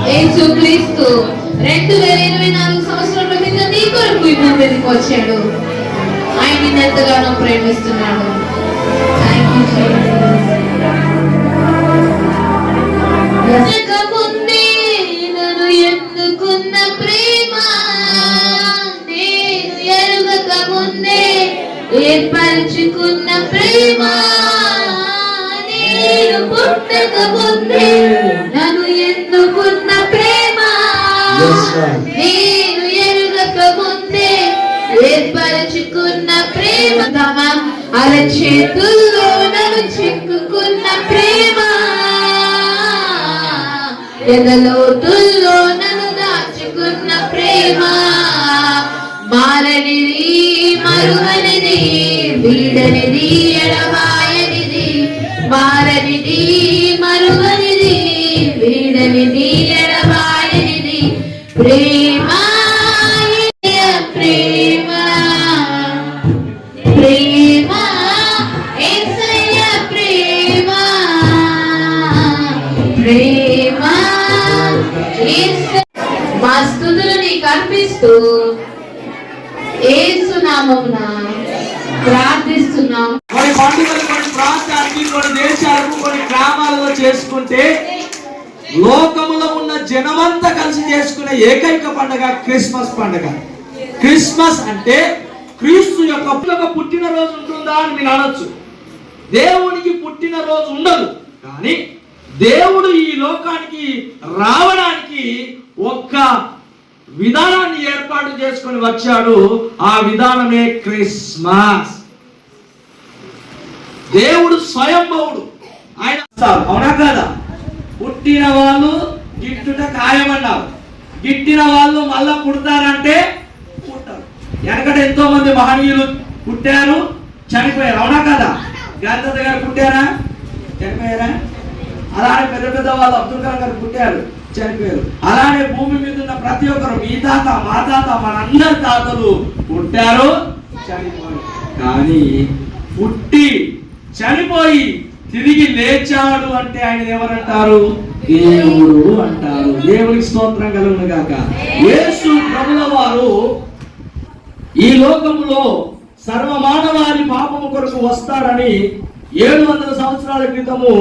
యేసుక్రీస్తు 2024 సంవత్సరాల క్రితం నీ కొరకు ఈ భూమి మీదకి వచ్చాడు. ఆయన నిన్ను ఎంతగానో ప్రేమిస్తున్నాడు. Thank you Jesus. ముందే నన్ను ఎన్నుకున్న ప్రేమ, నేను ఎరుగక ముందే ఏర్పరచుకున్న ప్రేమ, నేను పుట్టక ముందే నన్ను ఎన్నుకున్న ప్రేమ, నేను ఎరుగక ముందే ఏర్పరచుకున్న ప్రేమ, తమ అరచేతుల్లో నన్ను చిక్కుకున్న ప్రేమ, ఎదలోతుల్లో నన్ను దాచుకున్న ప్రేమ, మారనిది మరువనిది వీడనిది ఎడబాయనిది, మారనిది మరువనిది వీడనిది ఎడబాయనిది ప్రేమ, ప్రేమ ప్రేమ యేసయ్య ప్రేమ, ప్రేమ మా స్తుతులు నీకు అర్పిస్తూ యేసు నామమున ప్రార్థిస్తున్నాం. కొన్ని పండుగలు కొన్ని ప్రాంతానికి కొన్ని దేశాలకు కొన్ని గ్రామాలలో చేసుకుంటే లోకములో ఉన్న జనమంతా కలిసి చేసుకునే ఏకైక పండుగ క్రిస్మస్ పండుగ. క్రిస్మస్ అంటే క్రీస్తు యొక్క పుట్టినరోజు ఉంటుందా అని మీరు అనొచ్చు. దేవునికి పుట్టినరోజు ఉండదు, కానీ దేవుడు ఈ లోకానికి రావడానికి ఒక్క విధానాన్ని ఏర్పాటు చేసుకొని వచ్చాడు. ఆ విధానమే క్రిస్మస్. దేవుడు స్వయంభవుడు. ఆయన అవునా కదా? పుట్టిన వాళ్ళు గిట్టుట ఖాయమన్నారు. గిట్టిన వాళ్ళు మళ్ళా పుడతారంటే పుట్టరు. వెనకట ఎంతో మంది మహనీయులు పుట్టారు, చనిపోయారు. అవునా కదా? గాంధీ గారు పుట్టారా, చనిపోయారా? అలానే పెద్ద పెద్ద వాళ్ళు అబ్దుల్ కలాం గారు పుట్టారు, చనిపోయారు. అలానే భూమి మీద ఉన్న ప్రతి ఒక్కరు, మీ తాత మా తాత మనందరి తాతలు పుట్టారు, చనిపోయారు. కానీ పుట్టి చనిపోయి తిరిగి లేచాడు అంటే ఆయన ఎవరంటారు? దేవుడు అంటారు. దేవునికి స్తోత్రం కలుగును గాక. యేసు ప్రభుల వారు ఈ లోకములో సర్వమానవారి పాపము కొరకు వస్తాడని 700 సంవత్సరాల క్రితము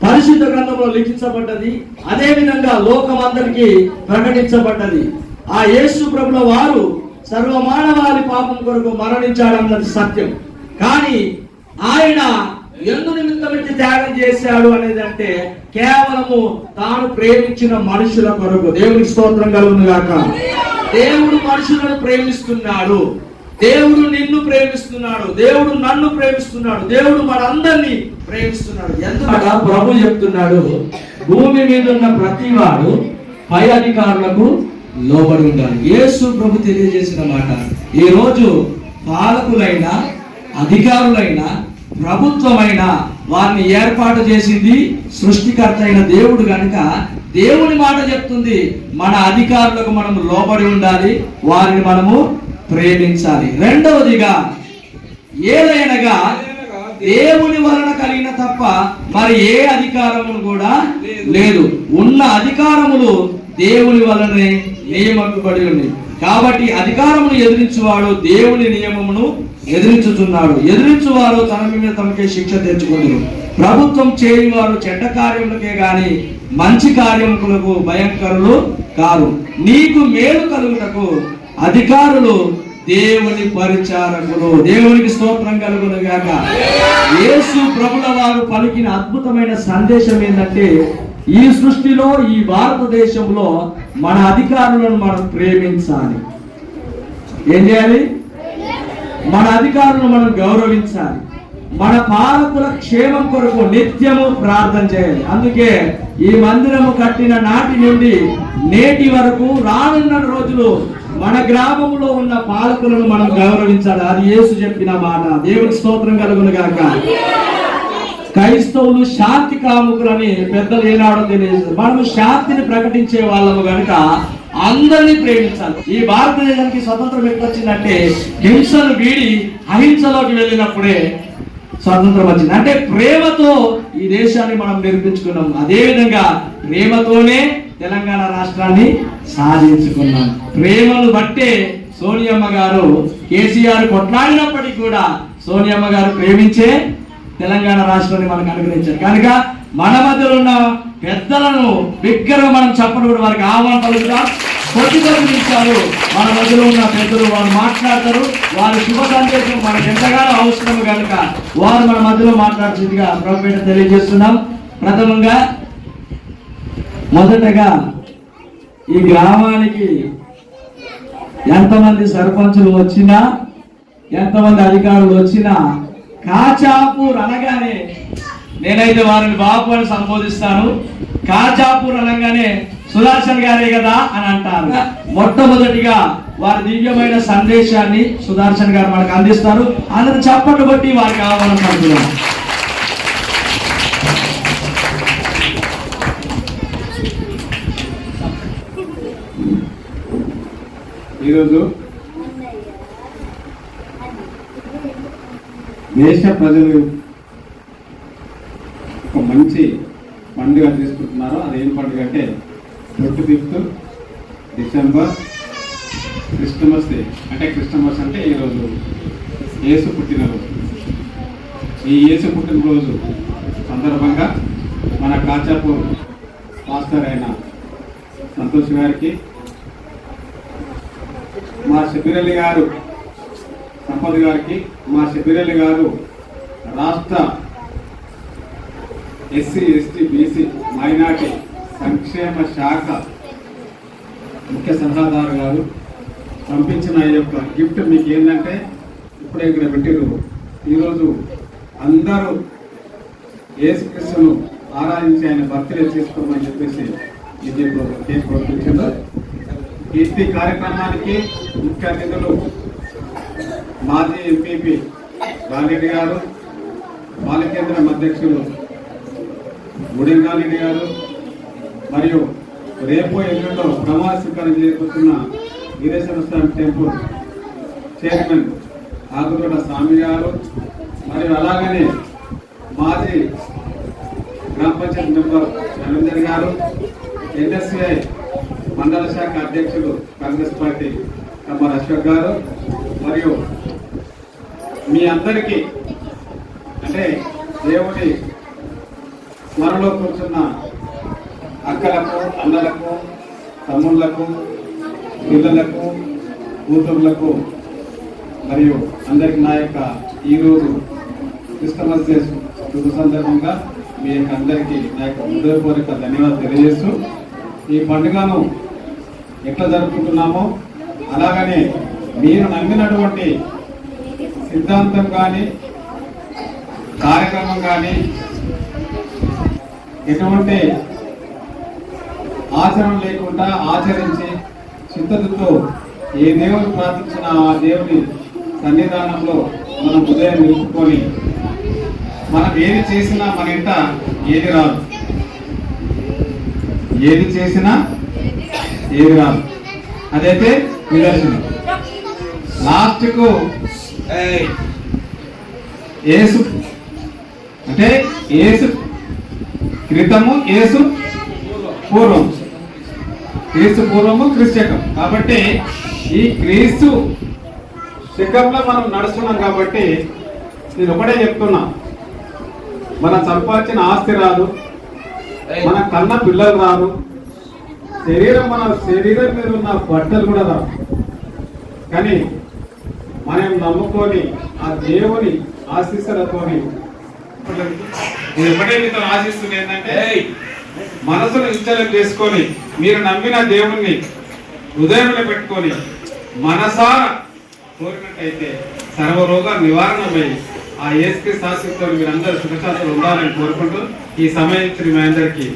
పరిశుద్ధ గ్రంథంలో లిఖించబడ్డది. అదే విధంగా లోకమందరికి ప్రకటించబడ్డది. ఆ యేసు ప్రభుల వారు సర్వమానవారి పాపం కొరకు మరణించాడన్నది సత్యం. కానీ ఆయన ఎందు నిమిత్తమైతే త్యాగం చేశాడు అనేది అంటే కేవలము తాను ప్రేమించిన మనుషుల కొరకు. దేవునికి స్తోత్రం కలుగును గాక. దేవుడు మనుషులను ప్రేమిస్తున్నాడు. దేవుడు నిన్ను ప్రేమిస్తున్నాడు. దేవుడు నన్ను ప్రేమిస్తున్నాడు. దేవుడు మనందరినీ ప్రేమిస్తున్నాడు. ఎందుకంటే ప్రభు చెప్తున్నాడు, భూమి మీద ఉన్న ప్రతి వాడు పై అధికారులకు లోబడి ఉండాలి. యేసు ప్రభు తెలియజేసిన మాట. ఈ రోజు పాలకులైన, అధికారులైన, ప్రభుత్వమైన వారిని ఏర్పాటు చేసింది సృష్టికర్త అయిన దేవుడు కనుక దేవుని మాట చెప్తుంది, మన అధికారులకు మనం లోబడి ఉండాలి, వారిని మనము ప్రేమించాలి. రెండవదిగా, ఏదైనగా దేవుని వలన కలిగిన తప్ప మరి ఏ అధికారములు కూడా లేదు. ఉన్న అధికారములు దేవుని వలనే నియమింపబడి ఉన్నాయి. కాబట్టి అధికారమును ఎదిరించువాడు దేవుని నియమమును ఎదిరించుతున్నాడు. ఎదిరించువారు తన మీద తమకే శిక్ష తెచ్చుకుంటారు. ప్రభుత్వం చేయవారు చెడ్డ కార్యములకే గాని మంచి కార్యములకు భయంకరులు కారు. నీకు మేలు కలుగుటకు అధికారులు దేవుని పరిచారకులు. దేవునికి స్తోత్రం కలుగును గాక. యేసు ప్రభుల వారు పలికిన అద్భుతమైన సందేశం ఏంటంటే, ఈ సృష్టిలో, ఈ భారతదేశంలో మన అధికారులను మనం ప్రేమించాలి. ఏం చేయాలి? మన అధికారులను మనం గౌరవించాలి. మన పాలకుల క్షేమం కొరకు నిత్యము ప్రార్థన చేయాలి. అందుకే ఈ మందిరము కట్టిన నాటి నుండి నేటి వరకు రానున్న రోజులు మన గ్రామంలో ఉన్న పాలకులను మనం గౌరవించాలి. అది యేసు చెప్పిన మాట. దేవుని స్తోత్రం కలుగును గాక. క్రైస్తవులు శాంతి కాముకులని పెద్దలు ఏనాడో తెలియజేస్తారు. మనము శాంతిని ప్రకటించే వాళ్ళము కనుక అందరినీ ప్రేమించాలి. ఈ భారతదేశానికి స్వతంత్రం ఎట్లా వచ్చిందంటే, హింసను వీడి అహింసలోకి వెళ్ళినప్పుడే స్వతంత్రం వచ్చింది. అంటే ప్రేమతో ఈ దేశాన్ని మనం నిర్మించుకున్నాం. అదే విధంగా ప్రేమతోనే తెలంగాణ రాష్ట్రాన్ని సాధించుకున్నాం. ప్రేమను బట్టే సోనియమ్మ గారు కేసీఆర్ కొట్లాడినప్పటికీ కూడా సోనియమ్మ గారు ప్రేమించే తెలంగాణ రాష్ట్రాన్ని మనకు అనుగ్రహించారు. కనుక మన మధ్యలో ఉన్న పెద్దలను బిగ్గరగా మనం చెప్పడం కూడా వారికి ఆహ్వానం పలుకుతాం. కొద్ది నిమిషాలు మన మధ్యలో ఉన్న పెద్దలు వారు మాట్లాడతారు. వారి శుభ సందేశం మనకు ఎంతగానో అవసరం కనుక వారు మన మధ్యలో మాట్లాడుతుందిగా ప్రభుత్వం తెలియజేస్తున్నాం. ప్రథమంగా మొదటగా ఈ గ్రామానికి ఎంతమంది సర్పంచులు వచ్చినా ఎంతమంది అధికారులు వచ్చినా కాచాపూర్ అనగానే నేనైతే వారిని బాబు అని సంబోధిస్తాను. కాచాపూర్ అనగానే సుదర్శన్ గారే కదా అని అంటారు. మొట్టమొదటిగా వారి దివ్యమైన సందేశాన్ని సుదర్శన్ గారు మనకు అందిస్తారు. అందరూ చప్పట్లు బట్టి వారికి ఆహ్వానం పడుతున్నాం. ఈరోజు దేశ ప్రజలు ఒక మంచి పండుగ తీసుకుంటున్నారు. అదేం పండుగ అంటే 25th డిసెంబర్ క్రిస్టమస్ డే. అంటే క్రిస్టమస్ అంటే ఈరోజు యేసు పుట్టినరోజు. ఈ యేసు పుట్టినరోజు సందర్భంగా మన కాచాపూర్ పాస్టర్ అయిన సంతోష్ గారికి, మా శబిరెల్లి గారు సంపత్ గారికి, మా శబిరెల్లి గారు రాష్ట్ర ఎస్సీ ఎస్టీ బీసీ మైనార్టీ సంక్షేమ శాఖ ముఖ్య సలహాదారు గారు పంపించిన ఈ యొక్క గిఫ్ట్ మీకు ఏంటంటే ఇప్పుడే ఇక్కడ పెట్టిరు. ఈరోజు అందరూ యేసుక్రీస్తును ఆరాధించి ఆయన బర్త్డే చేసుకోమని చెప్పేసి ఇది కేసు పంపించారు. ఈ కార్యక్రమానికి ముఖ్య అతిథులు మాజీ ఎంపీపీ రారెడ్డి గారు, బాలకేంద్రం అధ్యక్షులు గుడెంగారెడ్డి గారు, మరియు రేపు ఎల్లుండో ప్రమాణ స్వీకారం చేయబోతున్న వీరేశ్వర స్వామి టెంపుల్ చైర్మన్ ఆగుదొడ స్వామి గారు, మరియు అలాగనే మాజీ గ్రామ పంచాయతీ మెంబర్ రవీందర్ గారు, ఎన్ఎస్సిఐ మండల శాఖ అధ్యక్షులు కాంగ్రెస్ పార్టీ కమ్మర్ అశోక్ గారు, మరియు మీ అందరికీ అంటే దేవుడి స్మరణలో కూర్చున్న అక్కలకు, అన్నలకు, తమ్ముళ్లకు, పిల్లలకు, కూతుర్లకు మరియు అందరికి నా యొక్క ఈరోజు క్రిస్టమస్ డే శుభ సందర్భంగా మీ యొక్క అందరికీ నా యొక్క హృదయపూర్వక ధన్యవాదాలు తెలియజేస్తూ ఈ పండుగను ఎట్లా జరుపుకుంటున్నామో అలాగనే మీరు నమ్మినటువంటి సిద్ధాంతం కానీ కార్యక్రమం కానీ ఎటువంటి ఆచరణ లేకుండా ఆచరించి చిత్తతో ఏ దేవుని ప్రార్థించినా ఆ దేవుని సన్నిధానంలో మనం ఉదయం నిలుపుకొని మనం ఏది చేసినా మన ఇంట ఏది రాదు, ఏది చేసినా ఏది రాదు. అదైతే నిదర్శనం. లాస్ట్కు యేసు అంటే యేసు క్రితము, యేసు పూర్వం, క్రీస్తు పూర్వము క్రీస్తు శకం. కాబట్టి ఈ క్రీస్తు శకంలో మనం నడుస్తున్నాం. కాబట్టి నేను ఒకటే చెప్తున్నా, మనం సంపాదించిన ఆస్తి రాదు, మన కన్న పిల్లలు రాదు, మన శరీరం మీద ఉన్న బట్టలు కూడా రాదు. కానీ మనం నమ్ముకొని ఆ దేవుని ఆశీస్సులతోని ఒకటే మీతో ఆశిస్తుంది ఏంటంటే మనసును ఇష్టం చేసుకొని మీరు నమ్మిన దేవుణ్ణి హృదయంలో పెట్టుకొని మనసారా కోరినట్టయితే సర్వరోగ నివారణమై ఆ యేసుకి శాశ్వతో మీరందరూ సుఖశాంతులు ఉండాలని కోరుకుంటూ ఈ సమయం ఇచ్చిన మీ అందరికీ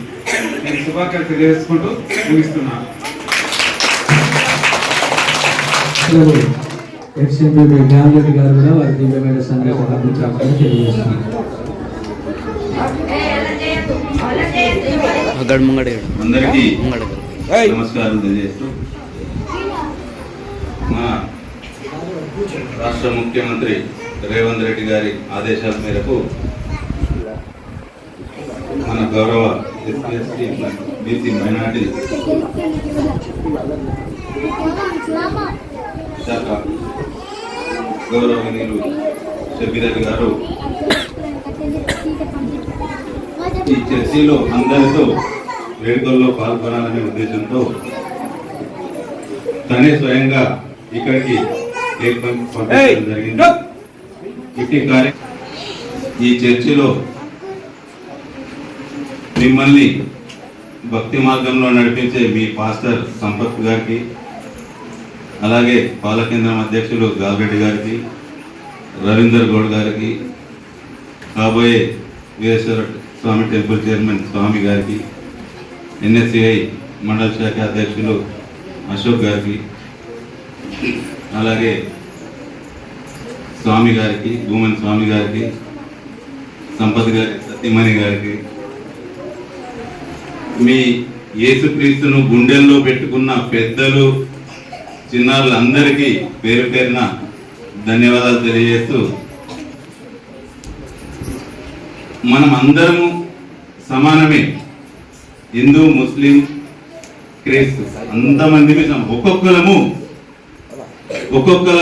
నేను శుభాకాంక్షలు తెలియజేసుకుంటూ ముగిస్తున్నాను. జ్ఞానజ్యోతి గారు కూడా వారి దివ్యమైన సందేశాలు అందించాలని తెలియజేస్తున్నారు. అందరికీ నమస్కారం తెలియజేస్తూ మా రాష్ట్ర ముఖ్యమంత్రి రేవంత్ రెడ్డి గారి ఆదేశాల మేరకు మన గౌరవ ఎస్పీ బీసీ మైనార్టీ శాఖ గౌరవనీయులు షబ్బీరెడ్డి గారు ఈ చర్చిలో అందరితో వేడుకల్లో పాల్గొనాలనే ఉద్దేశంతో తనే స్వయంగా ఇక్కడికి కేక్ పంపించడం జరిగింది. ఇట్టి ఈ చర్చిలో మిమ్మల్ని భక్తి మార్గంలో నడిపించే మీ పాస్టర్ సంపత్ గారికి, అలాగే పాలకేంద్రం అధ్యక్షులు గాల్రెడ్డి గారికి, రవీందర్ గౌడ్ గారికి, కాబోయే వీరేశ్వర స్వామి టెంపుల్ చైర్మన్ స్వామి గారికి, ఎన్ఎస్సిఐ మండల శాఖ అధ్యక్షులు అశోక్ గారికి, అలాగే స్వామి గారికి, భూమన్ స్వామి గారికి, సంపత్ గారి సత్యమణి గారికి, మీ యేసుక్రీస్తును గుండెల్లో పెట్టుకున్న పెద్దలు చిన్నారులందరికీ పేరు పేరున ధన్యవాదాలు తెలియజేస్తూ, మనం అందరము సమానమే. హిందూ, ముస్లిం, క్రైస్తు అంతమంది ఒక్కొక్కరము ఒక్కొక్కల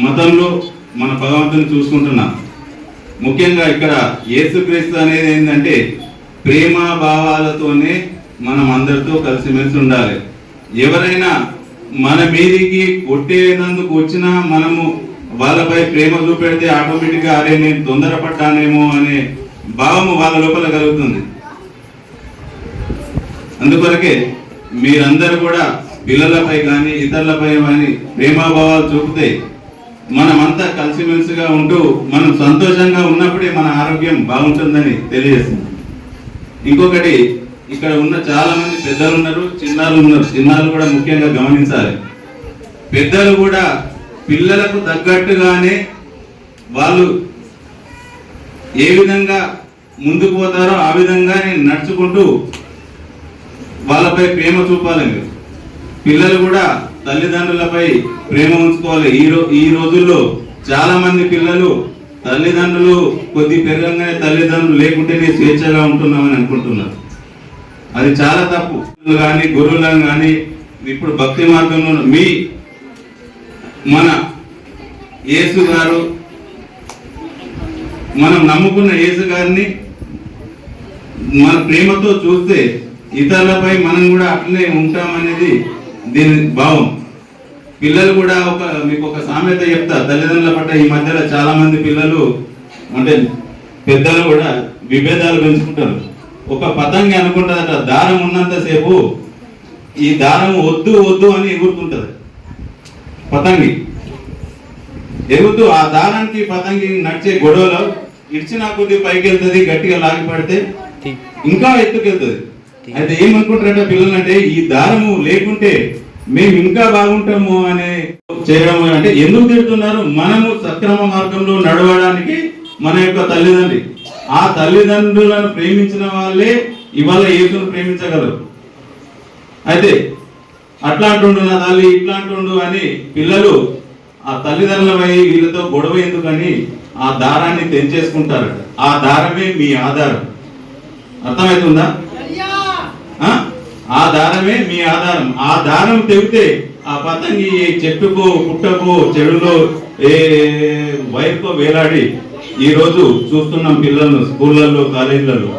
మతంలో మన భగవంతుని చూసుకుంటున్నాం. ముఖ్యంగా ఇక్కడ యేసుక్రీస్తు అనేది ఏంటంటే ప్రేమ భావాలతోనే మనం అందరితో కలిసిమెలిసి ఉండాలి. ఎవరైనా మన మీదికి కొట్టేందుకు వచ్చినా మనము వాళ్ళపై ప్రేమ చూపెడితే ఆటోమేటిక్గా అరే నేను తొందరపడ్డానేమో అనే భావము వాళ్ళ లోపల కలుగుతుంది. అందుకొరకే మీరందరూ కూడా పిల్లలపై కానీ ఇతరులపై కానీ ప్రేమాభావాలు చూపితే మనమంతా కలిసిమెలిసిగా ఉంటూ మనం సంతోషంగా ఉన్నప్పుడే మన ఆరోగ్యం బాగుంటుందని తెలియజేస్తుంది. ఇంకొకటి, ఇక్కడ ఉన్న చాలా మంది పెద్దలు ఉన్నారు, చిన్నారులు ఉన్నారు. చిన్నారులు కూడా ముఖ్యంగా గమనించాలి. పెద్దలు కూడా పిల్లలకు తగ్గట్టుగానే వాళ్ళు ఏ విధంగా ముందుకు పోతారో ఆ విధంగానే నడుచుకుంటూ వాళ్ళపై ప్రేమ చూపాలి. మీరు పిల్లలు కూడా తల్లిదండ్రులపై ప్రేమ ఉంచుకోవాలి. ఈ రోజుల్లో చాలా మంది పిల్లలు తల్లిదండ్రులు కొద్ది పెరగంగానే తల్లిదండ్రులు లేకుంటేనే స్వేచ్ఛగా ఉంటున్నామని అనుకుంటున్నారు. అది చాలా తప్పు. కానీ గురువులను కానీ ఇప్పుడు భక్తి మార్గంలో మన యేసు గారు, మనం నమ్ముకున్న యేసు గారిని మన ప్రేమతో చూస్తే ఇతరులపై మనం కూడా అట్లనే ఉంటామనేది దీని భావం. పిల్లలు కూడా మీకు ఒక సామెత చెప్తా. తల్లిదండ్రుల పట్ల ఈ మధ్యలో చాలా మంది పిల్లలు అంటే పెద్దలు కూడా విభేదాలు పెంచుకుంటారు. ఒక పతంగి అనుకుంటుందట, దారం ఉన్నంతసేపు ఈ దారం వద్దు వద్దు అని ఎగురుతుంటది. పతంగి ఎగురుతూ ఆ దారానికి పతంగి నడిచే గొడవలో ఇడిచినా కొద్ది పైకి వెళ్తుంది, గట్టిగా లాగి పడితే ఇంకా ఎత్తుకెళ్తుంది. అయితే ఏమనుకుంటారంటే పిల్లలు అంటే ఈ దారము లేకుంటే మేము ఇంకా బాగుంటాము అనే చేయడం. అంటే ఎందుకు తిడుతున్నారు? మనము సక్రమ మార్గంలో నడవడానికి మన యొక్క తల్లిదండ్రి, ఆ తల్లిదండ్రులను ప్రేమించిన వాళ్ళే ఇవాళ యేసును ప్రేమించగలరు. అయితే అట్లా అంటుండు నా తల్లి, ఇట్లా అంటుండు అని పిల్లలు ఆ తల్లిదండ్రులపై వీళ్ళతో గొడవ ఎందుకని ఆ దారాన్ని తెంచేసుకుంటారు. ఆ దారమే మీ ఆధారం. అర్థమవుతుందా? ఆ దారమే మీ ఆధారం. ఆ దారం తెగితే ఆ పతంగి చెట్టుకో పుట్టకో చెడులో ఏ వైర్కో వేలాడి ఈ రోజు చూస్తున్నాం పిల్లలను స్కూళ్ళల్లో, కాలేజీలలో.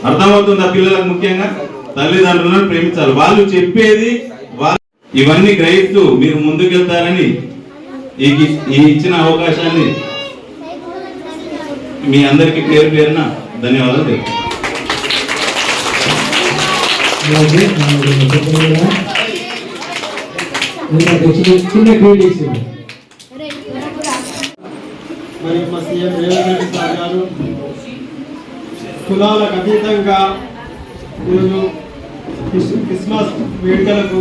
అర్థమవుతుందా? పిల్లలకు ముఖ్యంగా తల్లిదండ్రులను ప్రేమించాలి. వాళ్ళు చెప్పేది ఇవన్నీ గ్రహిస్తూ మీరు ముందుకెళ్తారని ఈ ఇచ్చిన అవకాశాన్ని మీ అందరికీ పేరు పేరున ధన్యవాదాలు తెలుపుతున్నాను. మరి మా సీఎం రేవంత్ రెడ్డి సార్ గారు కులాలకు అతీతంగా ఈరోజు క్రిస్మస్ వేడుకలకు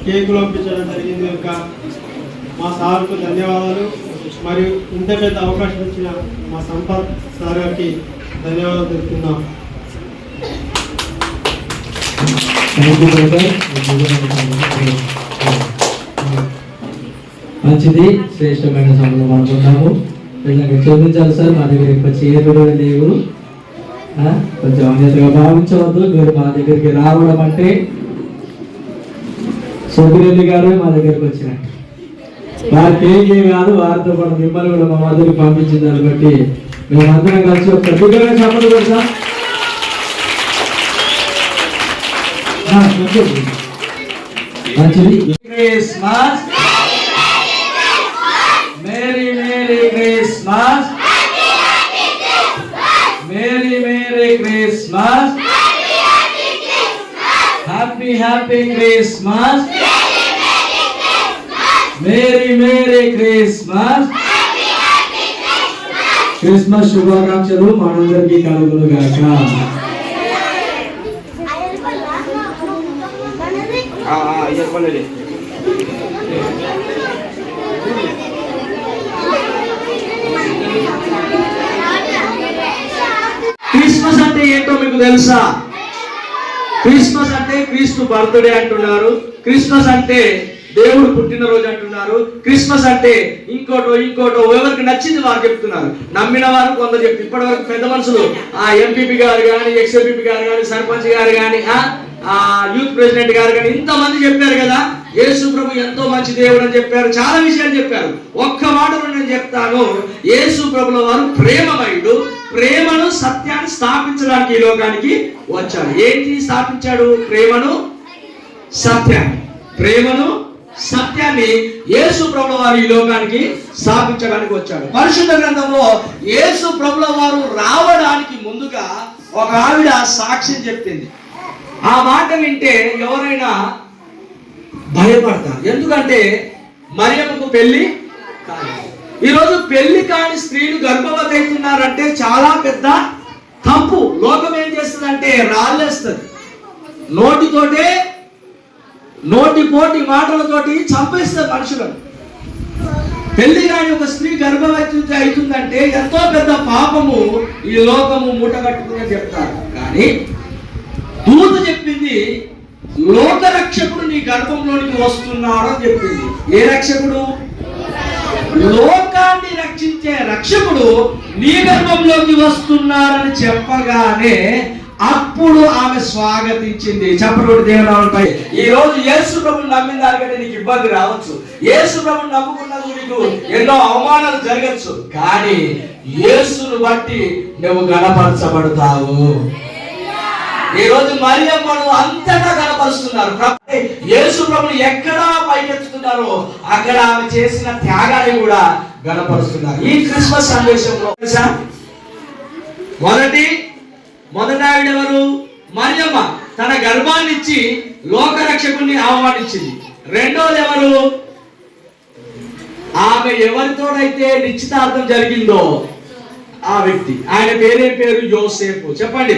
కేకులు పంపించడం జరిగింది. కనుక మా సార్కు ధన్యవాదాలు. మరియు ఇంత పెద్ద అవకాశం ఇచ్చిన మా సంపత్ సార్ గారికి ధన్యవాదాలు తెలుపుతున్నాం. మంచిది, శ్రేష్టమైన సంబంధం అనుకుంటాము. చూపించాలి సార్, మా దగ్గర ఎక్కువ చేయరు లేవు. కొంచెం అన్యతగా భావించవద్దు. మీరు మా దగ్గరికి రావడం అంటే సుబ్బిరెడ్డి గారు మా దగ్గరికి వచ్చినట్టు. వారికి ఏం కాదు, వారితో పాటు మిమ్మల్ని కూడా మా మధ్యకి పంపించిన దాన్ని బట్టి మేమందరం కలిసి ఒక పెద్దగా చెప్పదు కదా. మంచిది. Christmas, merry merry Christmas, merry merry Christmas, happy happy Christmas, merry merry Christmas. Christmas శుభాకాంక్షలు మనందరికీ కలుగును గాక. క్రిస్మస్ అంటే ఏంటో మీకు తెలుసా? క్రిస్మస్ అంటే క్రీస్తు బర్త్డే అంటున్నారు, క్రిస్మస్ అంటే దేవుడు పుట్టినరోజు అంటున్నారు, క్రిస్మస్ అంటే ఇంకోటో ఎవరికి నచ్చింది వారు చెప్తున్నారు. నమ్మిన వారు కొందరు చెప్తారు. ఇప్పటి వరకు పెద్ద మనుషులు ఆ ఎంపీపీ గారు కానీ, ఎక్స్ఎంపీ గారు కానీ, సర్పంచ్ గారు కానీ, ఆ యూత్ ప్రెసిడెంట్ గారు కానీ ఇంతమంది చెప్పారు కదా, యేసు ప్రభు ఎంతో మంచి దేవుడు అని చెప్పారు, చాలా విషయాలు చెప్పారు. ఒక్క మాటలో నేను చెప్తాను, యేసు ప్రభుల వారు ప్రేమమయుడు, ప్రేమను సత్యాన్ని స్థాపించడానికి ఈ లోకానికి వచ్చాడు. ఏంటి స్థాపించాడు? ప్రేమను సత్యాన్ని. ప్రేమను సత్యాన్ని యేసు ప్రభుల వారు ఈ లోకానికి స్థాపించడానికి వచ్చాడు. పరిశుద్ధ గ్రంథంలో యేసు ప్రభుల వారు రావడానికి ముందుగా ఒక ఆవిడ సాక్ష్యం చెప్పింది. ఆ మాట వింటే ఎవరైనా భయపడతారు. ఎందుకంటే మరియమ్మకు పెళ్లి కాదు. ఈరోజు పెళ్లి కాని స్త్రీలు గర్భవతి అవుతున్నారంటే చాలా పెద్ద తప్పు. లోకం ఏం చేస్తుందంటే రాళ్ళేస్తుంది, నోటిపోటి మాటలతోటి చంపేస్తారు మనుషులను. పెళ్లి కాని ఒక స్త్రీ గర్భవతి అవుతుందంటే ఎంతో పెద్ద పాపము ఈ లోకము మూటగట్టుకుని చెప్తారు. కానీ దూత చెప్పింది, లోక రక్షకుడు నీ గర్భంలోనికి వస్తున్నాడు అని చెప్పింది. ఏ రక్షకుడు? లోకాన్ని రక్షించే రక్షకుడు నీ గర్భంలోకి వస్తున్నాడని చెప్పగానే అప్పుడు ఆమె స్వాగతించింది. చెప్పడు దేవునామముపై. ఈ రోజు యేసు ప్రభుని నమ్మిన దానికంటే నీకు ఇబ్బంది రావచ్చు, యేసు ప్రభుని నమ్ముకున్నందుకు నీకు ఎన్నో అవమానాలు జరగచ్చు, కానీ యేసును బట్టి నువ్వు గణపరచబడతావు. ఈ రోజు మరియమ్మను అంతటా కనపరుస్తున్నారు. యేసు ప్రభుని ఎక్కడ పైకెత్తుతున్నారో అక్కడ ఆమె చేసిన త్యాగాన్ని కూడా గణపరుస్తున్నారు. ఈ క్రిస్మస్ సందేశంలో మొదట ఆవిడెవరు? మరియమ్మ తన గర్భాన్ని ఇచ్చి లోక రక్షకుని ఆహ్వానించింది. రెండోది ఎవరు? ఆమె ఎవరితోడైతే నిశ్చితార్థం జరిగిందో ఆ వ్యక్తి. ఆయన పేరు యోసేపు. చెప్పండి.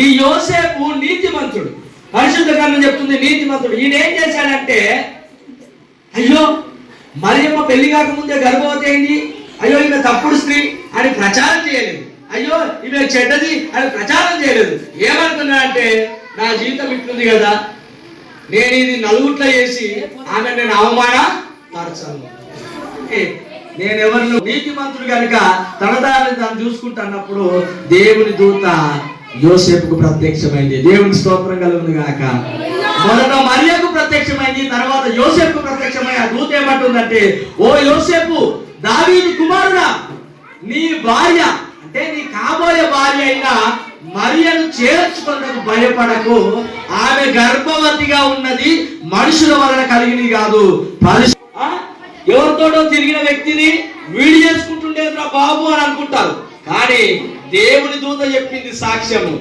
ఈ యోసేపు నీతిమంతుడు. పరిశుద్ధ గ్రంథం చెప్తుంది నీతిమంతుడు. ఈయన ఏం చేశాడంటే, అయ్యో మరియమ్మ పెళ్లి కాకముందే గర్భవతి అయింది, అయ్యో ఈమె తప్పుడు స్త్రీ అని ప్రచారం చేయలేదు, అయ్యో ఈమె చెడ్డది అని ప్రచారం చేయలేదు. ఏమనుకున్నాడంటే, నా జీవితం ఇట్లుంది కదా, నేను ఇది నలుగుట్ల చేసి ఆమె నేను అవమానపరచాను. నేను ఎవరిలో నీతిమంతుడు కనుక తన దారిని తాను చూసుకుంటున్నప్పుడు దేవుని దూత యోసేపుకు ప్రత్యక్షమైంది. దేవుని స్తోత్రం కలుగును గాక. మొదట మరియకు ప్రత్యక్షమైంది, తర్వాత యోసేపుకు ప్రత్యక్షమై ఆ దూత ఏమంటుందంటే, ఓ యోసేపు, దావీదు కుమారుడా, నీ భార్య అంటే నీ కాబోయే భార్య అయిన మరియను చేర్చుకున్నకు భయపడకు. ఆమె గర్భవతిగా ఉన్నది మనుషుల వలన కలిగినది కాదు. ఎవరితోటో తిరిగిన వ్యక్తిని వీడి చేసుకుంటుండేది నా బాబు అని అనుకుంటారు, కానీ దేవుని దూత చెప్పింది సాక్ష్యము,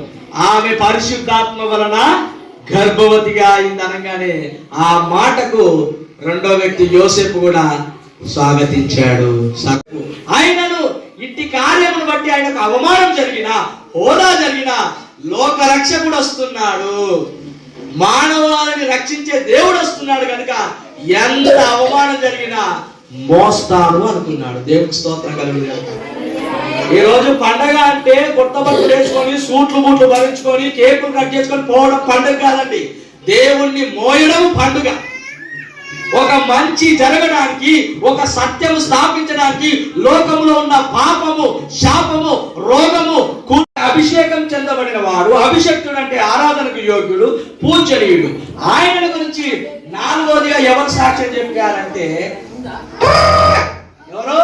ఆమె పరిశుద్ధాత్మ వలన గర్భవతిగా అయింది అనగానే ఆ మాటకు రెండో వ్యక్తి యోసేపు కూడా స్వాగతించాడు. ఆయనను ఇంటి కార్యమును బట్టి ఆయనకు అవమానం జరిగిన, హోదా జరిగిన లోక రక్షకుడు వస్తున్నాడు, మానవాళిని రక్షించే దేవుడు వస్తున్నాడు కనుక ఎంత అవమానం జరిగినా మోస్తాడు అనుకున్నాడు. దేవునికి స్తోత్రం కలుగును. ఈ రోజు పండగ అంటే కొత్త బట్టలు వేసుకొని సూట్లు బూట్లు భరించుకొని కేకులు కట్ చేసుకొని పోవడం పండుగ కాదండి. దేవుణ్ణి మోయడం పండుగ. ఒక మంచి జరగడానికి, ఒక సత్యము స్థాపించడానికి లోకంలో ఉన్న పాపము, శాపము, రోగము చెందబడిన వాడు, అభిషక్తుడు అంటే ఆరాధనకు యోగ్యుడు, పూజనీయుడు. ఆయన గురించి 4వదిగా ఎవరు సాక్ష్యం చెప్పారంటే ఎవరు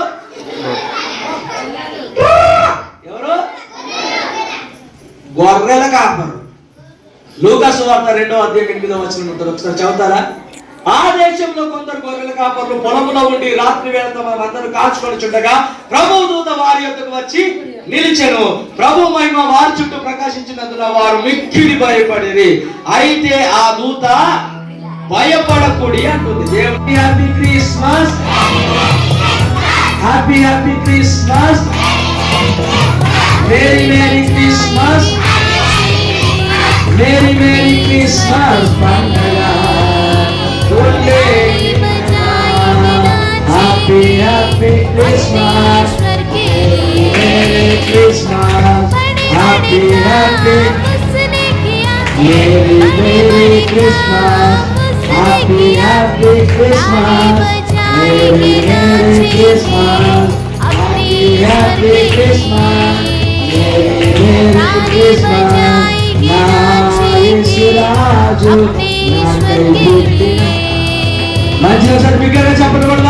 ఎవరు గొర్రెల కాపరు. లూకాసు వార్త 2:8 ఉంటారు, ఒకసారి చదువుతారా? ఆ దేశంలో కొందరు గొర్రెల కాపర్లు పొలములో ఉండి రాత్రి వేళ తమందరూ కాచుకొని చుండగా ప్రభువు దూత వారి యొద్దకు వచ్చి నిలిచెను. ప్రభు మహిమ వారి చుట్టూ ప్రకాశించినందున వారు మిక్కిలి భయపడేది. అయితే ఆ దూత భయపడకూడి అంటుంది. దేవుడి happy Christmas, happy happy Christmas, merry merry Christmas, merry merry Christmas పండుగ. Happy happy Christmas, merry Christmas, happy happy merry merry Christmas, happy happy Christmas, merry merry Christmas, happy happy Christmas, merry merry Christmas. నా యేసురాజు నాకై పుట్టిన. మంచిగా certificate చెప్పడం వల్ల